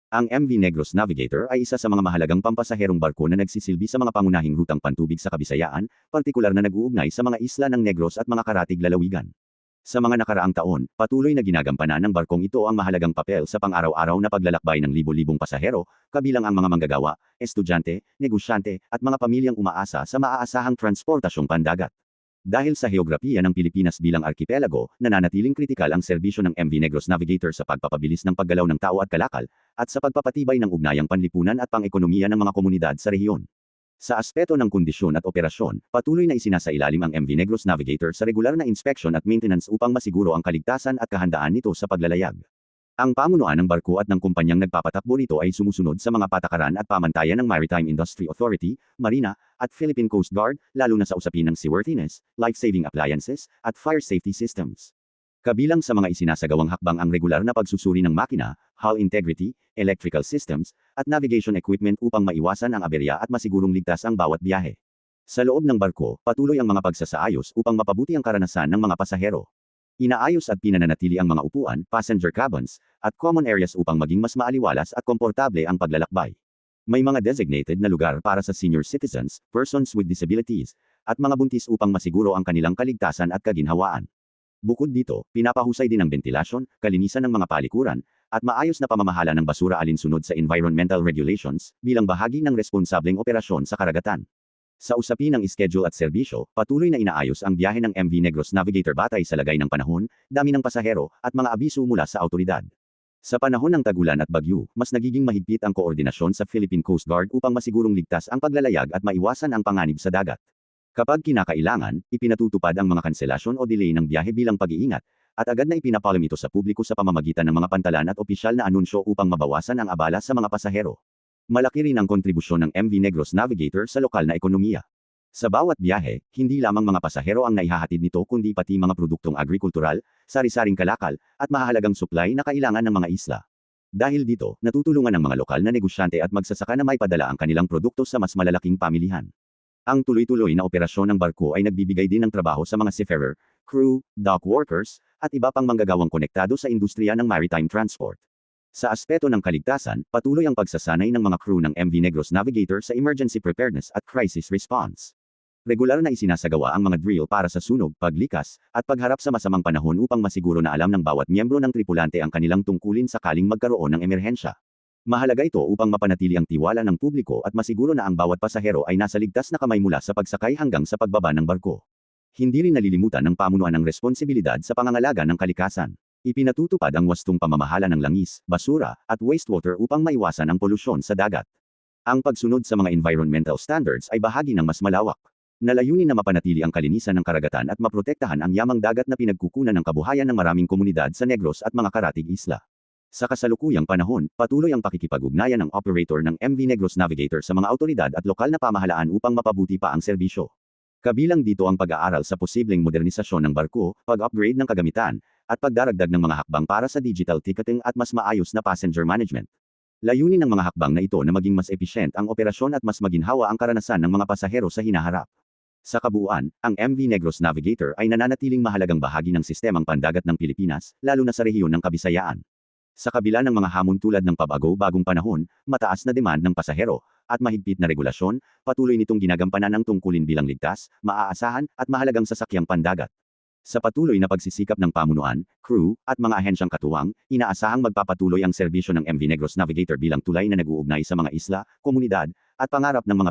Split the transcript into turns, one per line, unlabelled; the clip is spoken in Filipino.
Ang MV Negros Navigator ay isa sa mga mahalagang pampasaherong barko na nagsisilbi sa mga pangunahing rutang pantubig sa Kabisayaan, partikular na nag-uugnay sa mga isla ng Negros at mga karatig lalawigan. Sa mga nakaraang taon, patuloy na ginagampanan ng barkong ito ang mahalagang papel sa pang-araw-araw na paglalakbay ng libo-libong pasahero, kabilang ang mga manggagawa, estudyante, negosyante, at mga pamilyang umaasa sa maaasahang transportasyong pandagat. Dahil sa heograpiya ng Pilipinas bilang arkipelago, nananatiling kritikal ang serbisyo ng MV Negros Navigator sa pagpapabilis ng paggalaw ng tao at kalakal, at sa pagpapatibay ng ugnayang panlipunan at pang-ekonomiya ng mga komunidad sa rehiyon. Sa aspeto ng kondisyon at operasyon, patuloy na isinasailalim ang MV Negros Navigator sa regular na inspeksyon at maintenance upang masiguro ang kaligtasan at kahandaan nito sa paglalayag. Ang pamunuan ng barko at ng kumpanyang nagpapatakbo nito ay sumusunod sa mga patakaran at pamantayan ng Maritime Industry Authority, Marina, at Philippine Coast Guard, lalo na sa usapin ng seaworthiness, life-saving appliances, at fire safety systems. Kabilang sa mga isinasagawang hakbang ang regular na pagsusuri ng makina, hull integrity, electrical systems, at navigation equipment upang maiwasan ang aberya at masigurong ligtas ang bawat biyahe. Sa loob ng barko, patuloy ang mga pagsasaayos upang mapabuti ang karanasan ng mga pasahero. Inaayos at pinananatili ang mga upuan, passenger cabins, at common areas upang maging mas maaliwalas at komportable ang paglalakbay. May mga designated na lugar para sa senior citizens, persons with disabilities, at mga buntis upang masiguro ang kanilang kaligtasan at kaginhawaan. Bukod dito, pinapahusay din ang ventilasyon, kalinisan ng mga palikuran, at maayos na pamamahala ng basura alinsunod sa environmental regulations, bilang bahagi ng responsableng operasyon sa karagatan. Sa usapin ng schedule at serbisyo, patuloy na inaayos ang biyahe ng MV Negros Navigator batay sa lagay ng panahon, dami ng pasahero, at mga abiso mula sa autoridad. Sa panahon ng tagulan at bagyo, mas nagiging mahigpit ang koordinasyon sa Philippine Coast Guard upang masigurong ligtas ang paglalayag at maiwasan ang panganib sa dagat. Kapag kinakailangan, ipinatutupad ang mga kanselasyon o delay ng biyahe bilang pag-iingat, at agad na ipinapalam ito sa publiko sa pamamagitan ng mga pantalan at opisyal na anunsyo upang mabawasan ang abala sa mga pasahero. Malaki rin ang kontribusyon ng MV Negros Navigator sa lokal na ekonomiya. Sa bawat biyahe, hindi lamang mga pasahero ang naihahatid nito kundi pati mga produktong agrikultural, sari-saring kalakal, at mahahalagang supply na kailangan ng mga isla. Dahil dito, natutulungan ng mga lokal na negosyante at magsasaka na may padala ang kanilang produkto sa mas malalaking pamilihan. Ang tuloy-tuloy na operasyon ng barko ay nagbibigay din ng trabaho sa mga seafarer, crew, dock workers, at iba pang manggagawang konektado sa industriya ng maritime transport. Sa aspeto ng kaligtasan, patuloy ang pagsasanay ng mga crew ng MV Negros Navigator sa emergency preparedness at crisis response. Regular na isinasagawa ang mga drill para sa sunog, paglikas, at pagharap sa masamang panahon upang masiguro na alam ng bawat miyembro ng tripulante ang kanilang tungkulin sakaling magkaroon ng emerhensya. Mahalaga ito upang mapanatili ang tiwala ng publiko at masiguro na ang bawat pasahero ay nasa ligtas na kamay mula sa pagsakay hanggang sa pagbaba ng barko. Hindi rin nalilimutan ng pamunuan ang responsibilidad sa pangangalaga ng kalikasan. Ipinatutupad ang wastong pamamahala ng langis, basura, at wastewater upang maiwasan ang polusyon sa dagat. Ang pagsunod sa mga environmental standards ay bahagi ng mas malawak na layunin na mapanatili ang kalinisan ng karagatan at maprotektahan ang yamang dagat na pinagkukunan ng kabuhayan ng maraming komunidad sa Negros at mga karatig isla. Sa kasalukuyang panahon, patuloy ang pakikipag-ugnayan ng operator ng MV Negros Navigator sa mga autoridad at lokal na pamahalaan upang mapabuti pa ang serbisyo. Kabilang dito ang pag-aaral sa posibleng modernisasyon ng barko, pag-upgrade ng kagamitan, at pagdaragdag ng mga hakbang para sa digital ticketing at mas maayos na passenger management. Layunin ng mga hakbang na ito na maging mas efficient ang operasyon at mas maginhawa ang karanasan ng mga pasahero sa hinaharap. Sa kabuuan, ang MV Negros Navigator ay nananatiling mahalagang bahagi ng sistemang pandagat ng Pilipinas, lalo na sa rehiyon ng Kabisayaan. Sa kabila ng mga hamon tulad ng pabago-bagong panahon, mataas na demand ng pasahero, at mahigpit na regulasyon, patuloy nitong ginagampanan ang tungkulin bilang ligtas, maaasahan, at mahalagang sasakyang pandagat. Sa patuloy na pagsisikap ng pamunuan, crew, at mga ahensyang katuwang, inaasahang magpapatuloy ang serbisyo ng MV Negros Navigator bilang tulay na nag-uugnay sa mga isla, komunidad, at pangarap ng mga